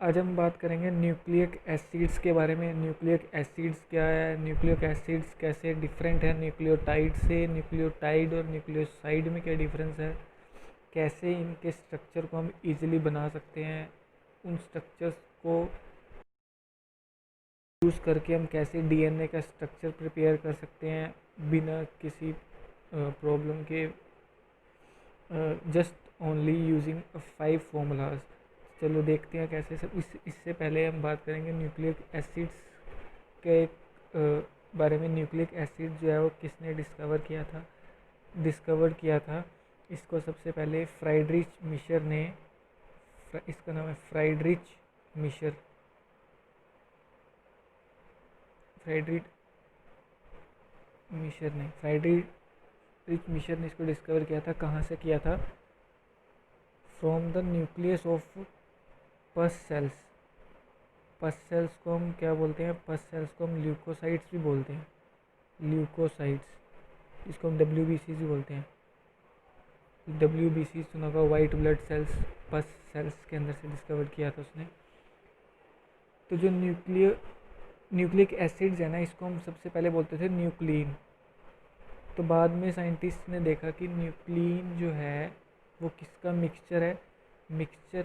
आज हम बात करेंगे न्यूक्लिक एसिड्स के बारे में। न्यूक्लिक एसिड्स क्या है, न्यूक्लिक एसिड्स कैसे डिफरेंट है न्यूक्लियोटाइड से, न्यूक्लियोटाइड और न्यूक्लियोसाइड में क्या डिफरेंस है, कैसे इनके स्ट्रक्चर को हम इजीली बना सकते हैं, उन स्ट्रक्चर्स को यूज़ करके हम कैसे डीएनए का स्ट्रक्चर प्रिपेयर कर सकते हैं बिना किसी प्रॉब्लम के, जस्ट ओनली यूजिंग 5 फॉर्मूलाज। चलो देखते हैं कैसे सब। इससे पहले हम बात करेंगे न्यूक्लिक एसिड्स के बारे में। न्यूक्लिक एसिड जो है वो किसने डिस्कवर किया था। इसको सबसे पहले फ्राइडरिच मिशर ने, इसका नाम है फ्राइडरिच मिशर। फ्राइडरिच मिशर ने इसको डिस्कवर किया था। कहाँ से किया था? फ्रॉम द न्यूक्लियस ऑफ पस सेल्स। पस सेल्स को हम क्या बोलते हैं? पस सेल्स को हम ल्यूकोसाइट्स भी बोलते हैं। ल्यूकोसाइट्स, इसको हम WBC भी बोलते हैं। WBC सुना होगा, वाइट ब्लड सेल्स। पस सेल्स के अंदर से डिस्कवर किया था उसने। तो जो न्यूक्लिक एसिड्स है ना, इसको हम सबसे पहले बोलते थे न्यूक्लिन। तो बाद में साइंटिस्ट ने देखा कि न्यूक्लिन जो है वो किसका मिक्सचर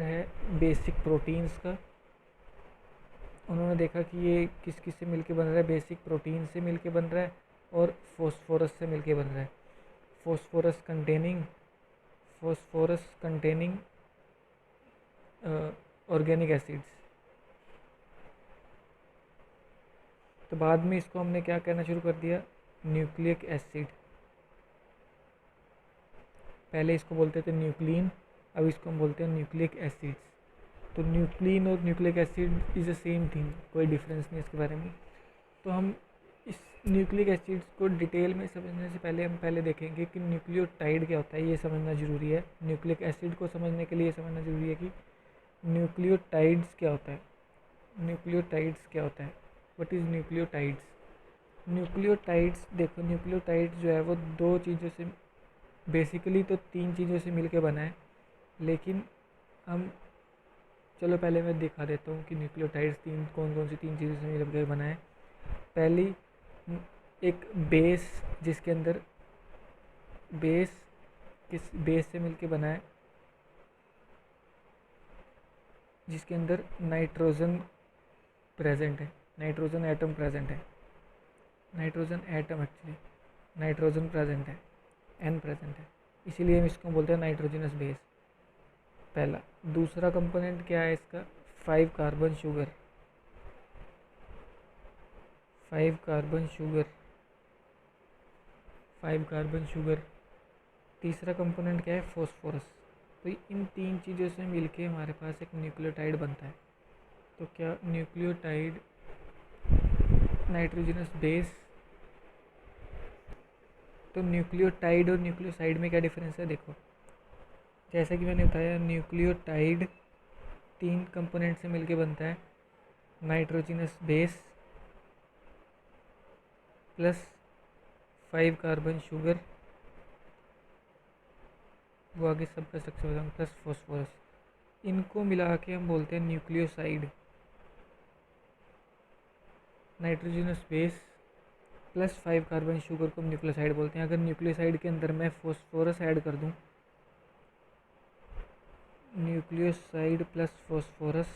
है बेसिक प्रोटीन्स का। उन्होंने देखा कि ये किस किस से मिलके बन रहा है? बेसिक प्रोटीन से मिलके बन रहा है और फॉस्फोरस से मिलके बन रहा है। Phosphorus containing organic acids. तो बाद में इसको हमने क्या कहना शुरू कर दिया? Nucleic acid. पहले इसको बोलते थे न्यूक्लिन, अब इसको हम बोलते हैं न्यूक्लिक एसिड्स। तो न्यूक्लिन और nucleic acid is the same thing, कोई डिफरेंस नहीं इसके बारे में। तो हम इस न्यूक्लिक एसिड्स को डिटेल में समझने से पहले हम देखेंगे कि न्यूक्लियोटाइड क्या होता है। ये समझना ज़रूरी है। न्यूक्लिक एसिड को समझने के लिए समझना ज़रूरी है कि न्यूक्लियोटाइड्स क्या होता है। What is nucleotides? न्यूक्लियोटाइड्स, देखो न्यूक्लियोटाइड्स जो है वो दो चीज़ों से, बेसिकली तो 3 चीज़ों से मिलके बना है, लेकिन हम, चलो पहले मैं दिखा देता हूँ कि न्यूक्लियोटाइड्स कौन कौन सी 3 चीज़ों से मिलकर बना है। पहली, एक बेस, जिसके अंदर बेस से मिलके बना है, जिसके अंदर नाइट्रोजन प्रेजेंट है, नाइट्रोजन एटम प्रेजेंट है, नाइट्रोजन प्रेजेंट है, N प्रेजेंट है, इसीलिए हम इसको बोलते हैं नाइट्रोजनस बेस। पहला। दूसरा कंपोनेंट क्या है इसका? 5 कार्बन शुगर। 5 carbon sugar. तीसरा कंपोनेंट क्या है? फॉस्फोरस। तो इन 3 चीज़ों से मिलके हमारे पास एक न्यूक्लियोटाइड बनता है। तो क्या न्यूक्लियोटाइड, नाइट्रोजनस बेस। तो न्यूक्लियोटाइड और न्यूक्लियोसाइड में क्या डिफरेंस है? देखो, जैसा कि मैंने बताया, न्यूक्लियोटाइड 3 कंपोनेंट से मिलके बनता है। Nitrogenous base plus 5 carbon sugar, वो आगे सबका स्ट्रक्चर बताऊँ, प्लस फॉस्फोरस। इनको मिला के हम बोलते हैं nucleoside. Nitrogenous base plus 5 carbon sugar को हम न्यूक्लियोसाइड बोलते हैं। अगर न्यूक्लियोसाइड के अंदर मैं फॉस्फोरस ऐड कर दूं, न्यूक्लियोसाइड प्लस फॉस्फोरस,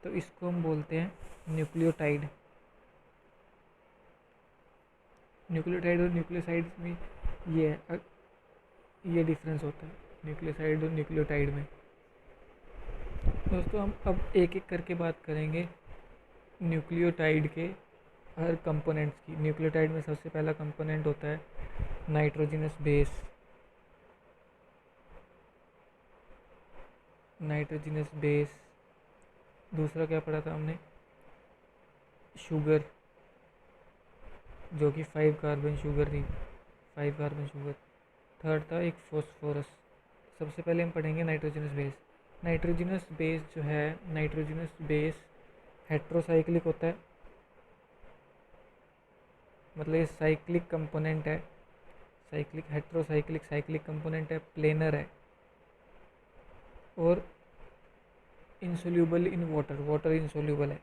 तो इसको हम बोलते हैं न्यूक्लियोटाइड। न्यूक्लियोटाइड और न्यूक्लियोसाइड में ये डिफरेंस होता है, न्यूक्लियोसाइड और न्यूक्लियोटाइड में। दोस्तों, हम अब एक एक करके बात करेंगे न्यूक्लियोटाइड के हर कंपोनेंट्स की। न्यूक्लियोटाइड में सबसे पहला कंपोनेंट होता है नाइट्रोजनस बेस। दूसरा क्या पढ़ा था हमने? शुगर, जो कि 5 कार्बन शुगर थी, 5 कार्बन शुगर। थर्ड था एक फॉस्फोरस। सबसे पहले हम पढ़ेंगे नाइट्रोजनस बेस। नाइट्रोजनस बेस जो है, नाइट्रोजनस बेस हेट्रोसाइक्लिक होता है, मतलब ये साइक्लिक कंपोनेंट है। साइक्लिक कंपोनेंट है, प्लेनर है, और insoluble in water, water insoluble है।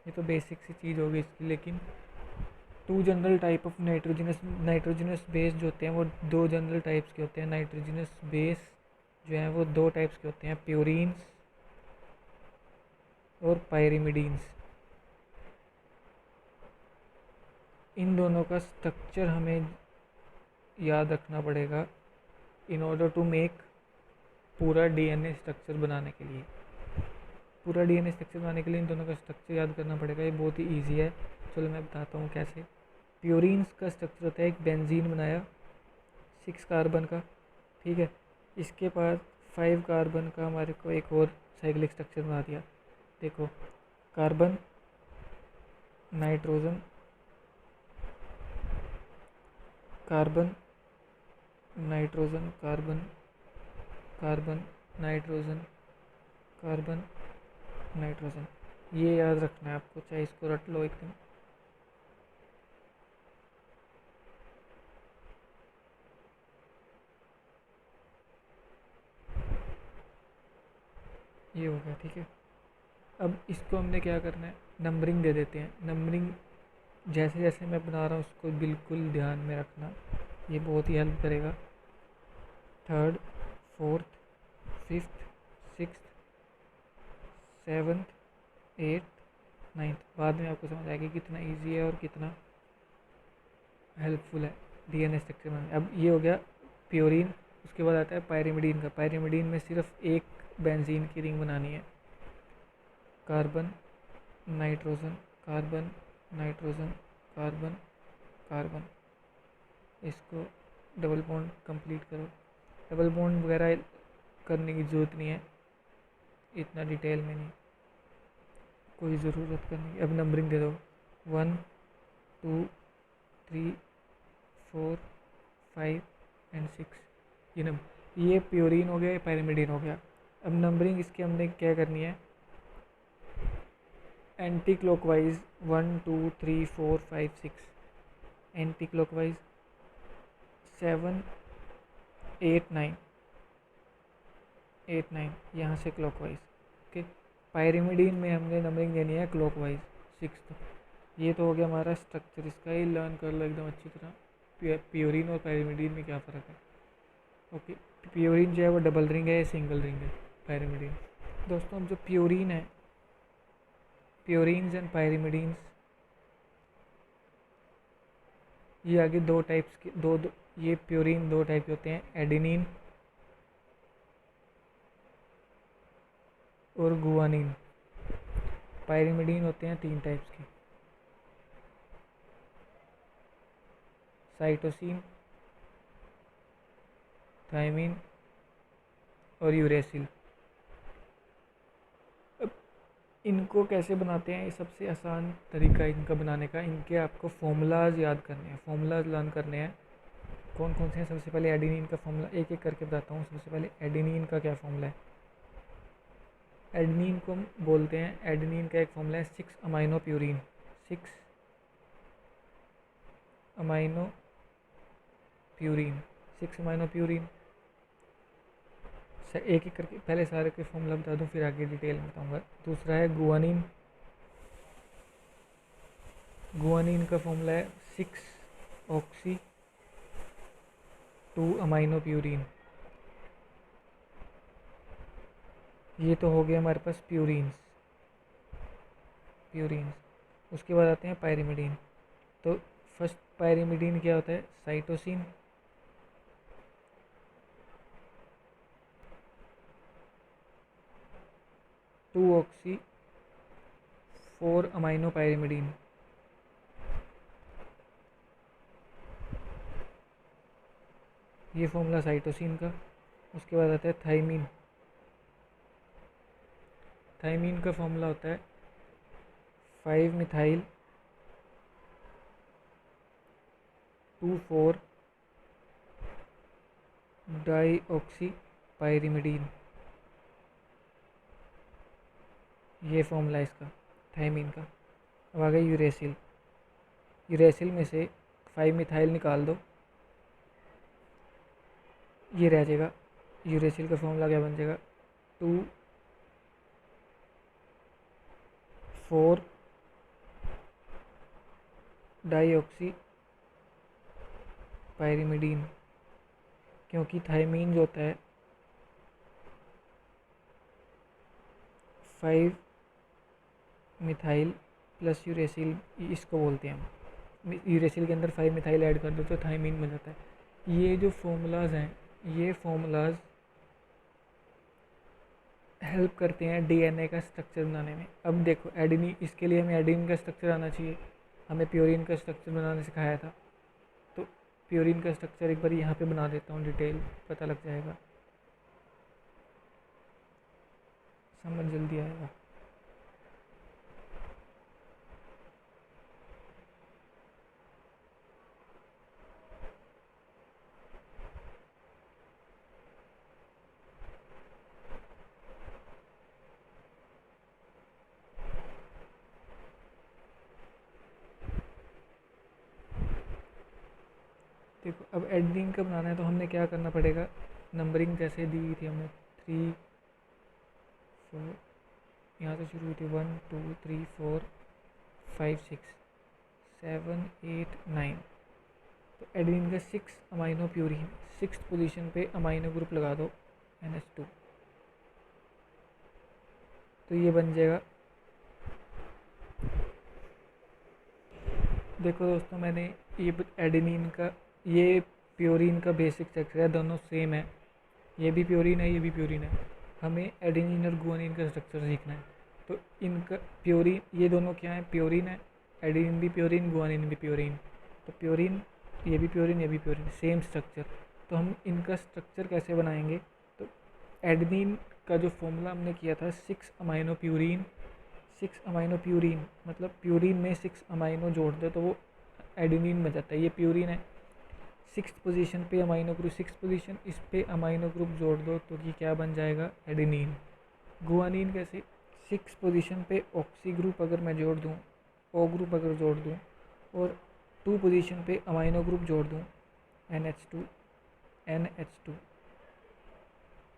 ये तो बेसिक सी चीज़ होगी इसकी। लेकिन two general type of nitrogenous base जो होते हैं वो दो जनरल टाइप्स के होते हैं। नाइट्रोजनस बेस जो हैं वो दो टाइप्स के होते हैं, प्योरीन्स और पायरिमिडीन्स। इन दोनों का स्ट्रक्चर हमें याद रखना पड़ेगा इन ऑर्डर टू मेक पूरा डीएनए स्ट्रक्चर बनाने के लिए। पूरा डीएनए स्ट्रक्चर बनाने के लिए इन दोनों का स्ट्रक्चर याद करना पड़ेगा। ये बहुत ही ईजी है, चलो मैं बताता हूँ कैसे। प्योरीन्स का स्ट्रक्चर होता है, एक बेंजीन बनाया 6 कार्बन का, ठीक है। इसके पास 5 कार्बन का हमारे को एक और साइक्लिक स्ट्रक्चर बना दिया। देखो, carbon, nitrogen, carbon, nitrogen, carbon, carbon, nitrogen, carbon, nitrogen. ये याद रखना है आपको, चाहे इसको रट लो एकदम। ये हो गया, ठीक है। अब इसको हमने क्या करना है, नंबरिंग दे देते हैं। नंबरिंग जैसे जैसे मैं बना रहा हूँ उसको बिल्कुल ध्यान में रखना, ये बहुत ही हेल्प करेगा। 3rd, 4th, 5th, 6th, 7th, 8th, 9th। बाद में आपको समझ आएगी कितना इजी है और कितना हेल्पफुल है डीएनए स्ट्रक्चर में। अब ये हो गया प्योरीन। उसके बाद आता है पायरिमिडीन का। पायरिमिडीन में सिर्फ एक बेंजीन की रिंग बनानी है, carbon, nitrogen, carbon, nitrogen, carbon, carbon. इसको डबल बॉन्ड कंप्लीट करो। डबल बॉन्ड वगैरह करने की ज़रूरत नहीं है, इतना डिटेल में नहीं, कोई ज़रूरत करनी है। अब नंबरिंग दे दो, 1, 2, 3, 4, 5 एंड 6। ये प्योरीन हो गया, ये पायरिमिडीन हो गया। अब नंबरिंग इसके हमने क्या करनी है, एंटी क्लॉकवाइज 1, 2, 3, 4, 5, 6। एंटी क्लॉकवाइज 7, 8, 9, 8, 9 यहाँ से क्लॉकवाइज, ओके। पायरिमिडीन में हमने नंबरिंग देनी है क्लॉकवाइज 6 तक। ये तो हो गया हमारा स्ट्रक्चर, इसका ही लर्न कर लो एकदम अच्छी तरह। प्योरीन और पायरिमिडीन में क्या फ़र्क है, ओके। प्योरीन जो है वो डबल रिंग है, सिंगल रिंग है पायरिमिडीन। दोस्तों, जो प्योरीन है, प्योरीन्स एंड पायरिमिडीन्स, ये आगे दो टाइप्स के ये प्योरीन दो टाइप के होते हैं, एडेनिन और गुआनिन। पायरिमिडीन होते हैं 3 टाइप्स के, साइटोसिन, थायमिन और यूरेसिल। अब इनको कैसे बनाते हैं, ये सबसे आसान तरीका इनका बनाने का, इनके आपको फॉर्मूलाज याद करने हैं, फॉर्मूलाज लर्न करने हैं। कौन कौन से हैं? सबसे पहले एडेनिन का फॉर्मूला एक एक करके बताता हूँ। सबसे पहले एडेनिन का क्या फॉर्मूला है। एडेनिन को हम बोलते हैं, एडेनिन का एक फॉर्मूला है 6 amino purine. 6 amino purine, 6 amino purine. एक एक करके पहले सारे के फॉर्मूला बता दूं, फिर आगे डिटेल में बताऊंगा। दूसरा है गुआनिन। गुआनिन का फॉर्मूला है 6 ऑक्सी 2 अमाइनो प्यूरिन। ये तो हो गया हमारे पास प्यूरिन्स। उसके बाद आते हैं पायरिमिडीन। तो फर्स्ट पायरिमिडीन क्या होता है, cytosine, two oxy 4 amino pyrimidine. ये फॉर्मूला साइटोसिन का। उसके बाद आता है थाइमीन। थाइमीन का फॉर्मूला होता है 5 मिथाइल 2,4 डाई ऑक्सी पायरिमिडीन। ये फॉर्मूला है इसका, थाइमीन का। अब आ गया यूरेसिल। यूरेसिल में से 5 मिथाइल निकाल दो, ये रह जाएगा यूरेसिल का फॉर्मूला क्या बन जाएगा, 2,4 डाईऑक्सी पायरिमिडीन, क्योंकि थायमीन जो होता है 5 मिथाइल प्लस यूरेसिल, इसको बोलते हैं हम। यूरेसिल के अंदर 5 मिथाइल ऐड कर दो तो थायमीन बन जाता है। ये जो फॉर्मूलाज हैं, ये फॉर्मूलाज हेल्प करते हैं डीएनए का स्ट्रक्चर बनाने में। अब देखो एडेनिन, इसके लिए हमें एडेनिन का स्ट्रक्चर आना चाहिए, हमें प्योरीन का स्ट्रक्चर बनाना सिखाया था। तो प्योरीन का स्ट्रक्चर एक बार यहाँ पे बना देता हूँ, डिटेल पता लग जाएगा, समझ जल्दी आएगा। देखो अब एडेनिन का बनाना है तो हमने क्या करना पड़ेगा, नंबरिंग जैसे दी हुई थी हमने 3 4, यहाँ से शुरू हुई थी 1 2 3 4 5 6 7 8 9। तो एडेनिन का 6 अमाइनो प्यूरिन, 6th पोजीशन पे अमाइनो ग्रुप लगा दो NH2, तो ये बन जाएगा। देखो दोस्तों, मैंने ये एडेनिन का, ये प्योरीन का बेसिक स्ट्रक्चर है, दोनों सेम है, ये भी प्योरीन है ये भी प्योरीन है। हमें एडेनिन और गुआनिन का स्ट्रक्चर सीखना है। तो इनका प्योरीन, ये दोनों क्या है, प्योरीन है, एडेनिन भी प्योरीन गुआनिन भी प्योरीन। तो प्योरीन, ये भी प्योरीन ये भी प्योरीन, सेम स्ट्रक्चर। तो हम इनका स्ट्रक्चर कैसे बनाएंगे, तो एडेनिन का जो फॉर्मूला हमने किया था 6 अमाइनो प्यूरीन, 6 अमाइनो प्यूरीन मतलब प्यूरीन में 6 अमाइनो जोड़ दो तो वो एडेनिन बन जाता है। ये प्यूरीन है, 6th पोजीशन पे अमाइनो ग्रुप, 6th पोजीशन, इस पे अमाइनो ग्रुप जोड़ दो तो ये क्या बन जाएगा, एडेनिन। गुआनिन कैसे, 6th पोजीशन पे ऑक्सी ग्रुप अगर मैं जोड़ दूँ, ओ ग्रुप अगर जोड़ दूँ, और 2 पोजीशन पे अमाइनो ग्रुप जोड़ दूँ, NH2 NH2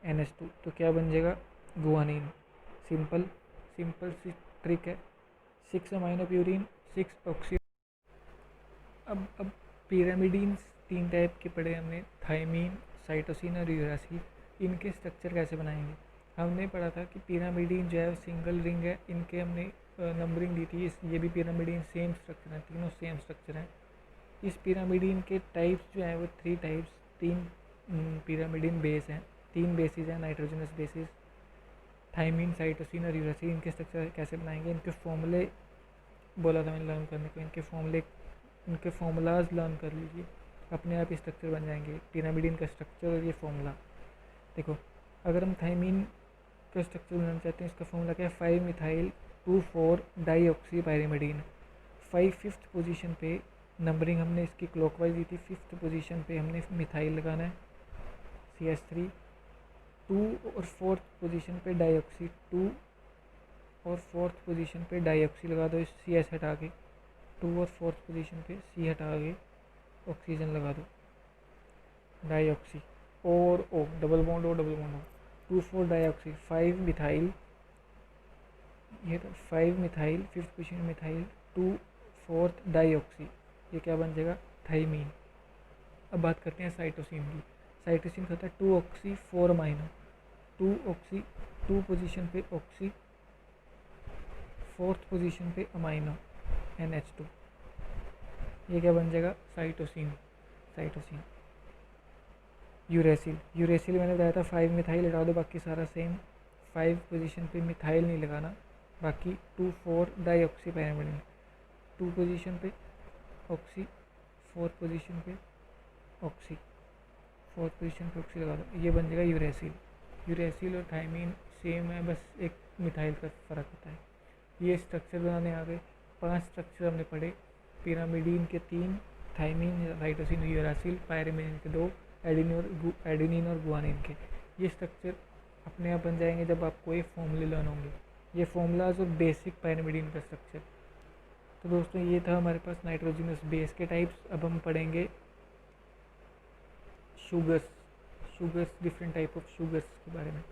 NH2, तो क्या बन जाएगा, गुआनिन। सिंपल सिंपल सी ट्रिक है, 6 अमाइनो प्यूरिन 6 ऑक्सी। अब पिरामिडीन्स 3 टाइप के पढ़े हमने, थायमीन, साइटोसिन और यूरासिल। इनके स्ट्रक्चर कैसे बनाएंगे, हमने पढ़ा था कि पिरामिडीन जो है सिंगल रिंग है, इनके हमने नंबरिंग दी थी। ये भी पिरामिडीन सेम स्ट्रक्चर है, तीनों सेम स्ट्रक्चर हैं। इस पिरामिडीन के टाइप्स जो हैं वो 3 टाइप्स, 3 पिरामिडीन बेस हैं, 3 बेसिस हैं, नाइट्रोजनस बेसिस, थायमीन, साइटोसिन और यूरासिल। इनके स्ट्रक्चर कैसे बनाएंगे, इनके फॉर्मूले बोला था मैंने लर्न करने को, इनके फॉर्मूले, इनके फॉर्मूलाज लर्न कर लीजिए, अपने आप ही स्ट्रक्चर बन जाएंगे, पिरामिडीन का स्ट्रक्चर और ये फॉर्मूला। देखो अगर हम थायमीन का स्ट्रक्चर बनाना चाहते हैं, इसका फॉर्मूला क्या है, 5 methyl 2,4 deoxy pyrimidine. 5th position पे नंबरिंग हमने इसकी क्लॉकवाइज दी थी, 5th पोजीशन पे हमने मिथाइल लगाना है CH3, 2 और 4th पोजीशन पे डाईऑक्सी, 2 और 4th पोजीशन पे डाईऑक्सी लगा दो, इस CH हटा के, 2 और 4th पोजीशन पे C हटा के ऑक्सीजन लगा दो, डाईऑक्सी और O, double bond O double bond O, 2,4 deoxy, 5 methyl, ये तो 5 methyl, 5th position methyl, 2/4 deoxy, ये क्या बन जाएगा, थायमीन। अब बात करते हैं साइटोसिन की। साइटोसिन होता है 2 ऑक्सी 4 अमाइनो, 2 ऑक्सी, 2 पोजीशन पे ऑक्सी, 4th पोजीशन पे अमाइनो NH2, ये क्या बन जाएगा, साइटोसिन। साइटोसिन। यूरेसिल, यूरेसिल मैंने बताया था 5 मिथाइल हटा दो, बाकी सारा सेम, 5 पोजीशन पे मिथाइल नहीं लगाना, बाकी 2,4 डाईऑक्सी पायरिमिडीन, 2 पोजीशन पे ऑक्सी, 4th पोजीशन पे ऑक्सी, 4th पोजीशन पे ऑक्सी लगा दो, ये बन जाएगा यूरेसिल। यूरेसिल और थायमीन सेम है, बस एक मिथाइल का फ़र्क होता है। ये स्ट्रक्चर बनाने आ गए। 5 स्ट्रक्चर हमने पढ़े, पिरामिडीन के 3, थायमीन, साइटोसिन, यूरासिल, पायरिमिडीन के 2, एडेनिन और गुआनिन के। ये स्ट्रक्चर अपने आप बन जाएंगे जब आपको ये फॉर्मूले लर्न होंगे, ये फॉर्मूलाज और बेसिक पायरिमिडीन का स्ट्रक्चर। तो दोस्तों ये था हमारे पास नाइट्रोजनस बेस के टाइप्स। अब हम पढ़ेंगे sugars. Sugars, different type of sugars के बारे में।